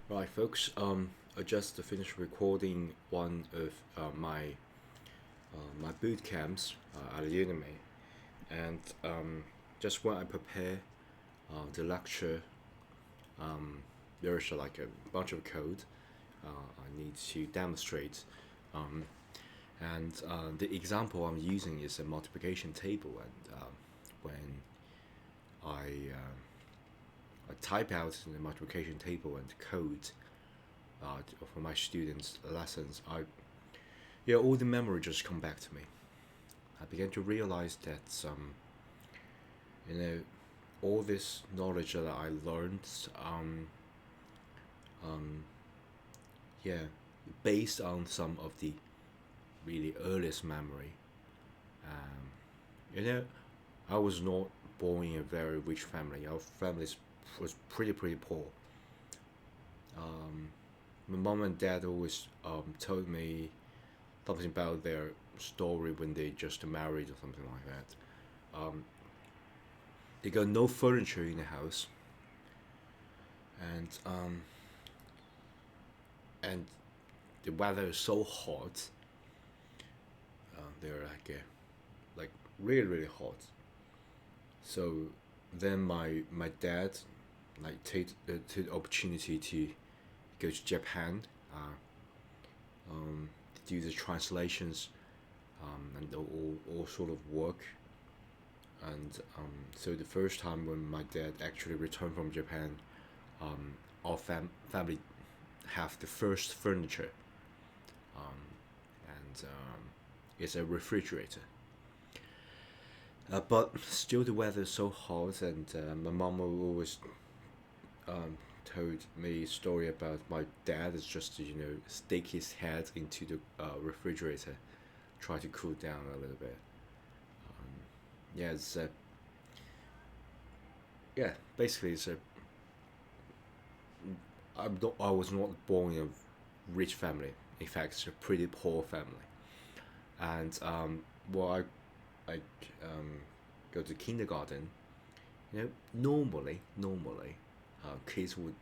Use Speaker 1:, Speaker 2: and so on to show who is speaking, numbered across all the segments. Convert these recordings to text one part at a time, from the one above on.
Speaker 1: Right, folks. I just finished recording one of my boot camps at Udemy, and just when I prepare the lecture, there's like a bunch of code I need to demonstrate, um, and the example I'm using is a multiplication table, and when I type out the multiplication table and code for my students' lessons, all the memory just come back to me. I began to realize that you know all this knowledge that I learned, um, yeah, based on some of the really earliest memory. Um, you know, I was not born in a very rich family. Our family was pretty poor. Um, my mom and dad always told me something about their story when they just married or something like that. They got no furniture in the house, and and the weather is so hot. They're like really hot. So then my dad take the opportunity to go to Japan, to do the translations, and all sort of work. And so the first time when my dad actually returned from Japan, um, our family have the first furniture, um, and it's a refrigerator. But still, the weather is so hot, and my mom always told me a story about my dad is just stick his head into the refrigerator, try to cool down a little bit. Yeah, it's yeah, basically it's a I was not born in a rich family. In fact, it's a pretty poor family. And well, I go to kindergarten. Normally, kids would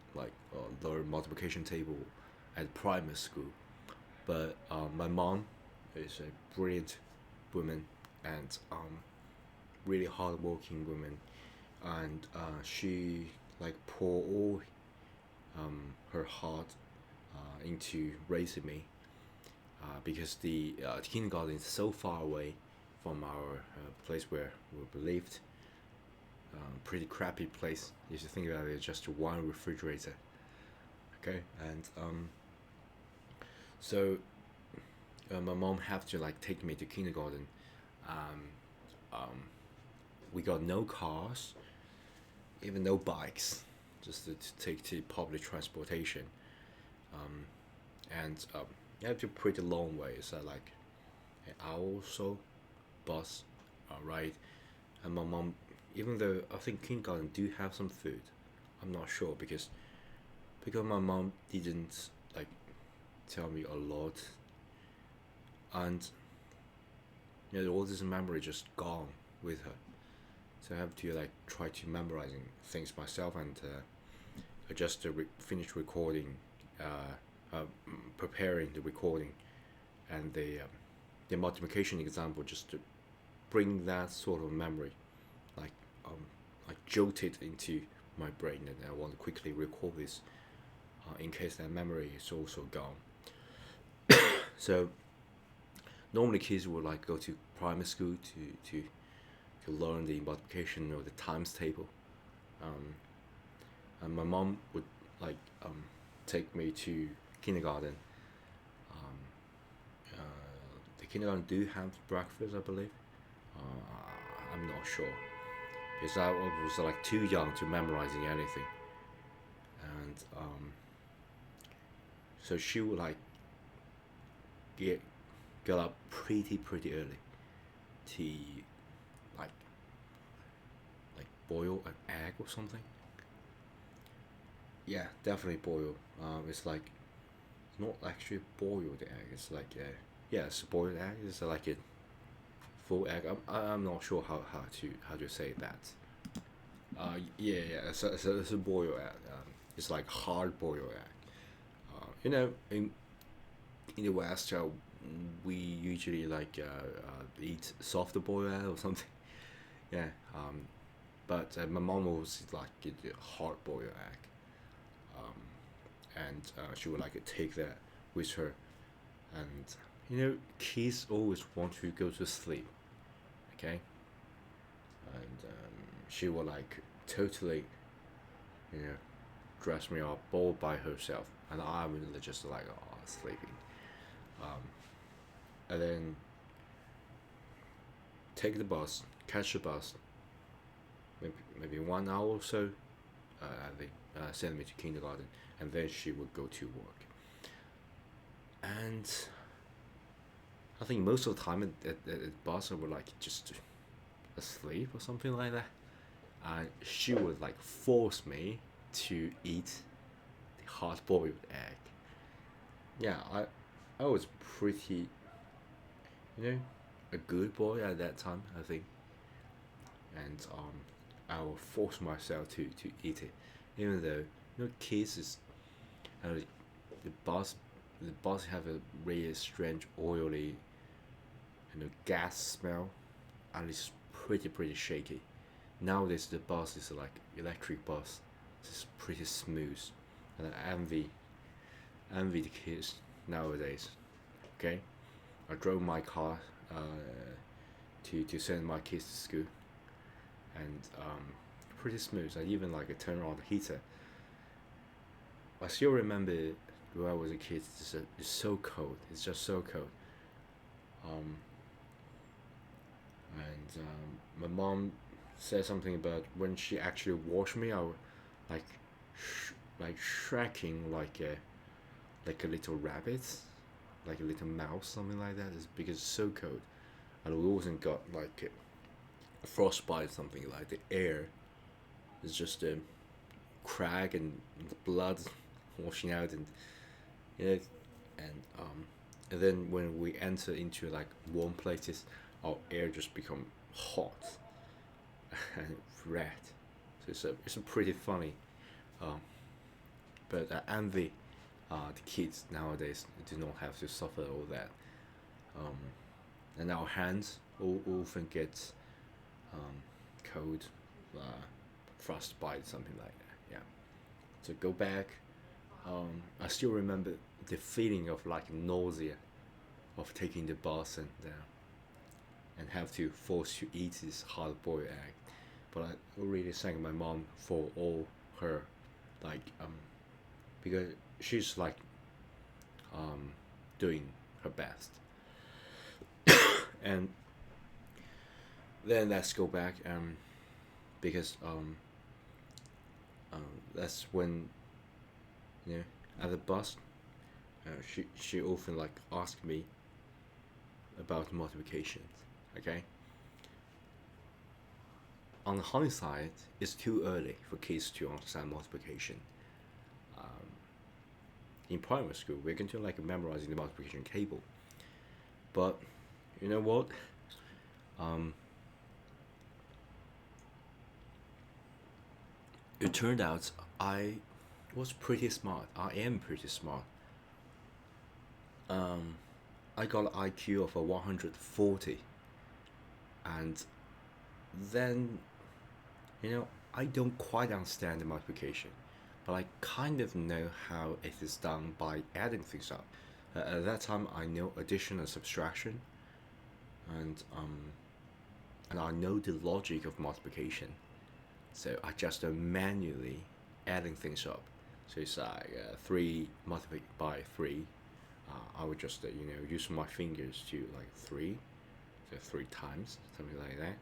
Speaker 1: learn multiplication table at primary school. But my mom is a brilliant woman and really hardworking woman, and she like pour all her heart into raising me because the kindergarten is so far away from our place where we lived. Pretty crappy place. You should think about it, just one refrigerator. Okay, and so my mom have to like take me to kindergarten. Um, um, we got no cars, even no bikes, just to take to public transportation. Um, and you have to pretty long way. So like an hour or so bus ride. And my mom, even though I think kindergarten do have some food, I'm not sure because my mom didn't like tell me a lot, and all this memory just gone with her. So I have to like try to memorizing things myself, and I just finished recording, preparing the recording, and the multiplication example just to bring that sort of memory, like um, like jolted into my brain, and I want to quickly recall this in case that memory is also gone. So normally kids would like go to primary school to learn the multiplication or the times table, um, and my mom would like take me to kindergarten. Um, the kindergarten do have breakfast, I believe. I'm not sure because I was like too young to memorizing anything, and so she would like get get up pretty early to like boil an egg or something. Yeah, definitely boil. It's like not actually boiled egg. It's like yeah, it's a boiled egg. It's like a full egg. I'm not sure how to say that. Yeah. It's a boiled egg. It's like hard boiled egg. In the West, we usually like eat soft boiled egg or something. Yeah. But my mom always like get the hard boiled egg, and she would like take that with her. And kids always want to go to sleep. Okay. And she will like totally, you know, dress me up all by herself, and I'm really just like sleeping. Um, and then take the bus, catch the bus, maybe 1 hour or so. They send me to kindergarten, and then she would go to work. And I think most of the time at the bus, I would like just asleep or something like that. And she would like force me to eat the hard boiled egg. Yeah, I was pretty, you know, a good boy at that time, I think. And I will force myself to eat it, even though kids is uh, the boss the boss have a really strange oily gas smell, and it's pretty shaky. Nowadays the bus is like electric bus, it's pretty smooth, and I envy the kids nowadays. Okay, I drove my car to send my kids to school, and pretty smooth. I even like turn on the heater. I still remember when I was a kid. It's so cold. It's just so cold. Um, and my mom said something about when she actually washed me. I would like like shrieking like a little rabbit, like a little mouse, something like that. It's because it's so cold, and we also got like a frostbite, something like the air is just a crack and the blood washing out, and you know, and then when we enter into like warm places, our air just become hot and red. So it's a pretty funny, um, but I envy the kids nowadays do not have to suffer all that. Um, and our hands often get um, cold, uh, frostbite, something like that. Yeah. So go back. I still remember the feeling of like nausea of taking the bus and have to force to eat this hard boiled egg. But I really thank my mom for all her like because she's like um, doing her best. And then let's go back because that's when you know at the bus she often like asked me about multiplications. Okay. On the hindsight, it's too early for kids to understand multiplication. Um, in primary school, we're going to like memorizing the multiplication table. But you know what? Um, it turned out I was pretty smart. I am pretty smart. Um, I got an IQ of a 140, and then I don't quite understand the multiplication, but I kind of know how it is done by adding things up. At that time, I know addition and subtraction, and I know the logic of multiplication. So I just manually adding things up. So it's like three multiplied by three. I would just use my fingers to like three, so three times something like that,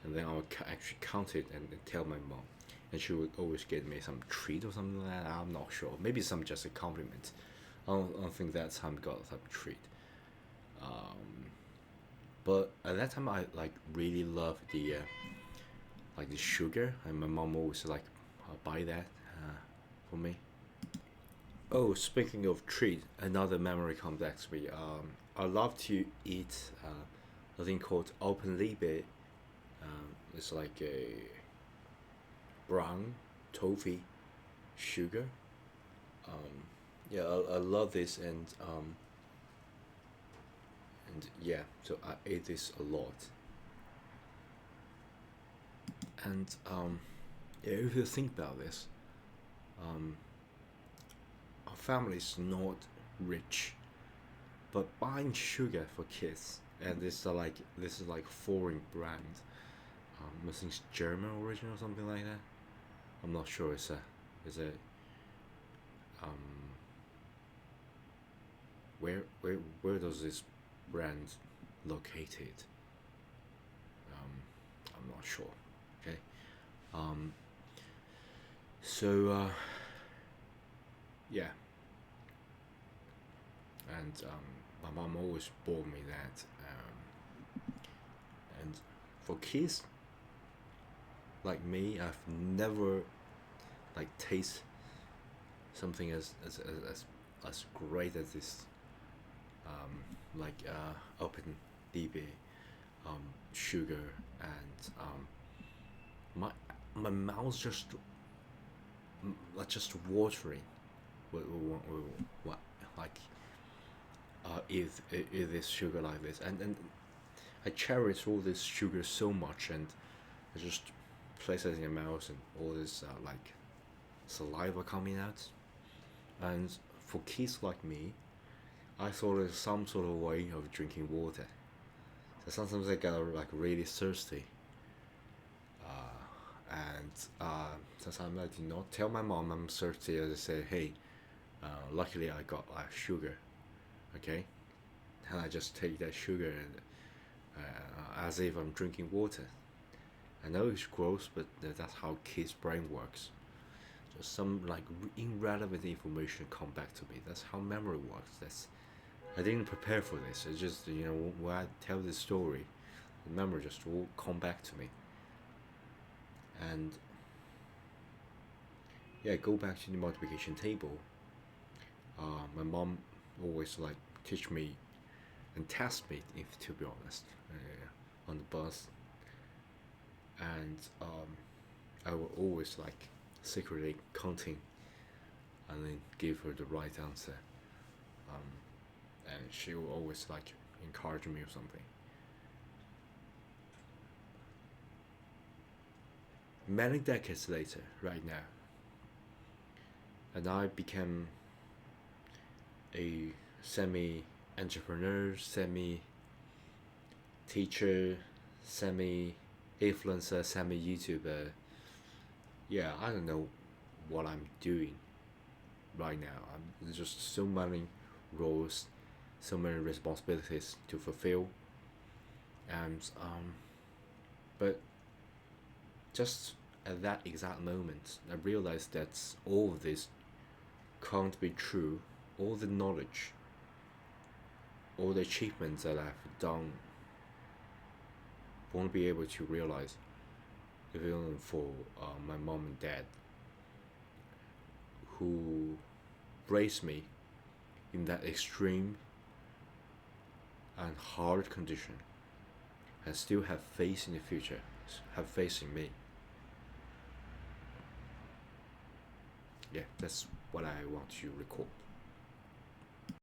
Speaker 1: and then I would actually count it and tell my mom, and she would always get me some treat or something like that. I'm not sure. Maybe some just a compliment. I don't think that time got some treat. Um, but at that time I like really loved the sugar, and my mom always like buy that for me. Oh, speaking of treat, another memory comes back to me. I love to eat a thing called open libe. It's like a brown toffee sugar. Um, Yeah, I love this, and yeah, so I ate this a lot. And yeah, if you think about this, um, our family is not rich, but buying sugar for kids, and this is like foreign brand. I think it's German origin or something like that. I'm not sure. It's a um, where does this brand located? Um, I'm not sure. Okay. Um, so yeah, and my mom always bought me that. And for kids like me, I've never like taste something as great as this. Like open DB, sugar, and my my mouth's like just watering. What like is this sugar like this, and I cherish all this sugar so much, and I just place it in your mouth and all this like saliva coming out. And for kids like me, I thought it's some sort of way of drinking water. So sometimes I get like really thirsty, and sometimes I do not tell my mom I'm thirsty. I just say, hey, luckily I got sugar, okay, and I just take that sugar and as if I'm drinking water. I know it's gross, but that's how kids' brain works. Just some like irrelevant information come back to me. That's how memory works. That's I didn't prepare for this. It's just when I tell this story, the memory just will come back to me. And yeah, go back to the multiplication table. My mom always like teach me and test me, if to be honest, on the bus, and I will always like secretly counting and then give her the right answer. Um, and she will always like encourage me or something. Many decades later, right now, and I became a semi entrepreneur, semi teacher, semi influencer, semi YouTuber. Yeah, I don't know what I'm doing right now. There's just so many roles, so many responsibilities to fulfill, and but just at that exact moment, I realized that all of this can't be true. All the knowledge, all the achievements that I've done won't be able to realize if it wasn't for my mom and dad who raised me in that extreme and hard condition and still have faith in the future, have faith in me. Yeah, that's what I want to record.